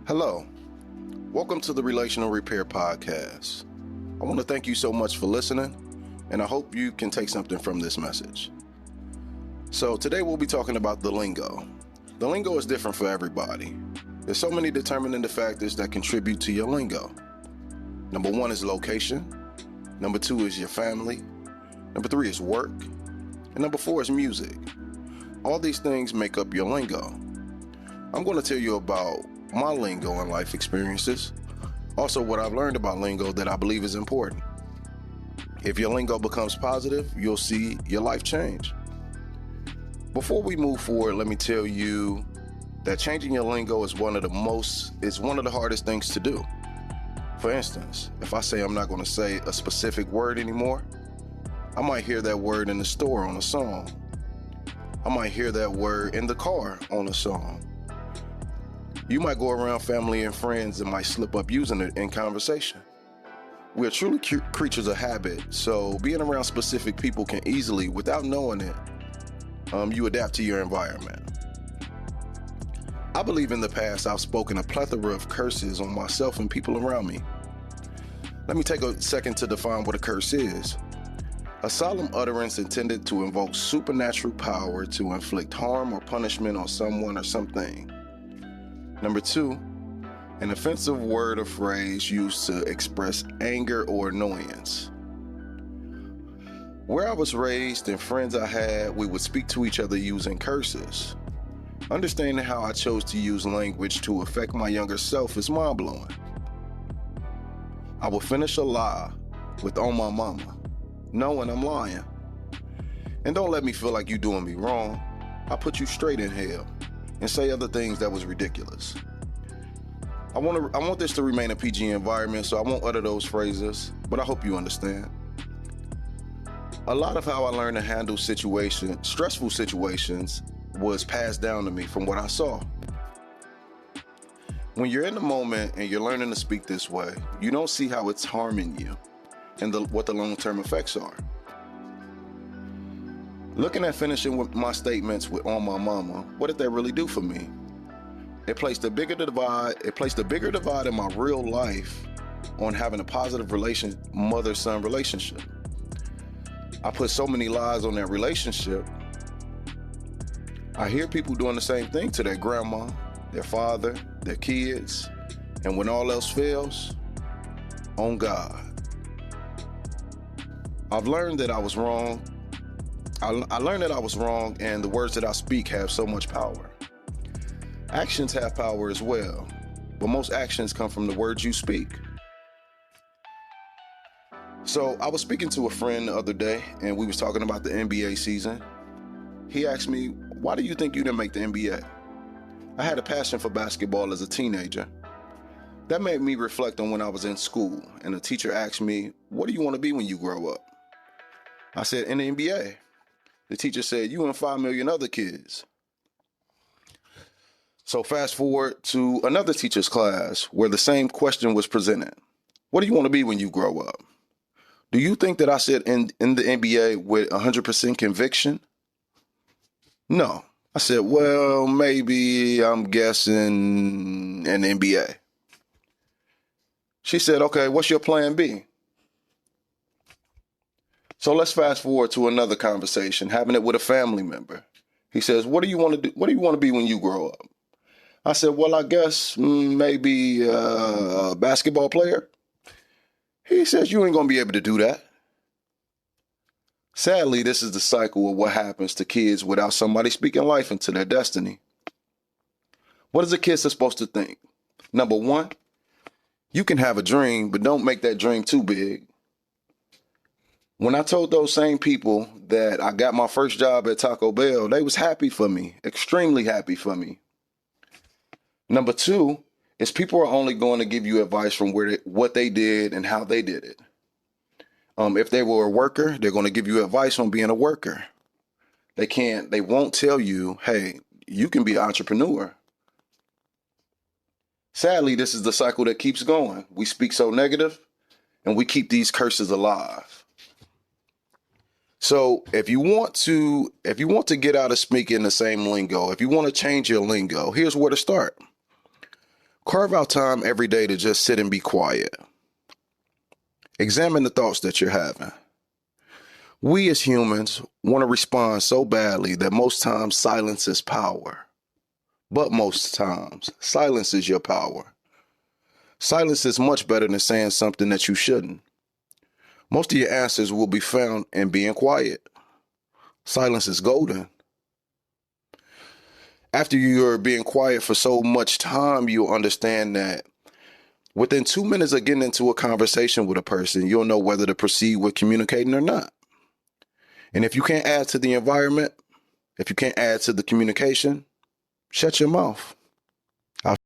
Hello, welcome to the Relational Repair Podcast. I want to thank you so much for listening, and I hope you can take something from this message. So today we'll be talking about the lingo. The lingo is different for everybody. There's so many determining factors that contribute to your lingo. Number 1 is location. Number 2 is your family. Number 3 is work. And number 4 is music. All these things make up your lingo. I'm going to tell you about my lingo and life experiences. Also, what I've learned about lingo that I believe is important. If your lingo becomes positive, you'll see your life change. Before we move forward, let me tell you that changing your lingo is one of the hardest things to do. For instance, if I say I'm not going to say a specific word anymore, I might hear that word in the store on a song. I might hear that word in the car on a song. You might go around family and friends and might slip up using it in conversation. We are truly creatures of habit, so being around specific people can easily, without knowing it, you adapt to your environment. I believe in the past I've spoken a plethora of curses on myself and people around me. Let me take a second to define what a curse is. A solemn utterance intended to invoke supernatural power to inflict harm or punishment on someone or something. Number 2, an offensive word or phrase used to express anger or annoyance. Where I was raised and friends I had, we would speak to each other using curses. Understanding how I chose to use language to affect my younger self is mind-blowing. I would finish a lie with "on my mama," knowing I'm lying. And don't let me feel like you doing me wrong. I put you straight in hell. And say other things that was ridiculous. I want this to remain a PG environment, so I won't utter those phrases, but I hope you understand. A lot of how I learned to handle stressful situations, was passed down to me from what I saw. When you're in the moment and you're learning to speak this way, you don't see how it's harming you and what the long-term effects are. Looking at finishing with my statements with "on my mama," what did that really do for me? It placed a bigger divide in my real life on having a positive mother-son relationship. I put so many lies on that relationship. I hear people doing the same thing to their grandma, their father, their kids, and when all else fails, on God. I've learned that I was wrong. I learned that I was wrong, and the words that I speak have so much power. Actions have power as well, but most actions come from the words you speak. So I was speaking to a friend the other day, and we was talking about the NBA season. He asked me, "Why do you think you didn't make the NBA?" I had a passion for basketball as a teenager. That made me reflect on when I was in school, and a teacher asked me, "What do you want to be when you grow up?" I said, "In the NBA." The teacher said, "You and 5 million other kids." So fast forward to another teacher's class where the same question was presented. What do you want to be when you grow up? Do you think that I said in the NBA with 100% conviction? No. I said, well, maybe I'm guessing an NBA. She said, okay, what's your plan B? So let's fast forward to another conversation, having it with a family member. He says, what do you want to do? What do you want to be when you grow up? I said, well, I guess maybe a basketball player. He says, you ain't going to be able to do that. Sadly, this is the cycle of what happens to kids without somebody speaking life into their destiny. What is a kid supposed to think? Number 1, you can have a dream, but don't make that dream too big. When I told those same people that I got my first job at Taco Bell, they was happy for me, extremely happy for me. Number 2 is people are only going to give you advice from what they did and how they did it. If they were a worker, they're going to give you advice on being a worker. They won't tell you, hey, you can be an entrepreneur. Sadly, this is the cycle that keeps going. We speak so negative and we keep these curses alive. So if you want to get out of speaking the same lingo, if you want to change your lingo, here's where to start. Carve out time every day to just sit and be quiet. Examine the thoughts that you're having. We as humans want to respond so badly that most times silence is power. But most times, silence is your power. Silence is much better than saying something that you shouldn't. Most of your answers will be found in being quiet. Silence is golden. After you're being quiet for so much time, you'll understand that within 2 minutes of getting into a conversation with a person, you'll know whether to proceed with communicating or not. And if you can't add to the environment, if you can't add to the communication, shut your mouth.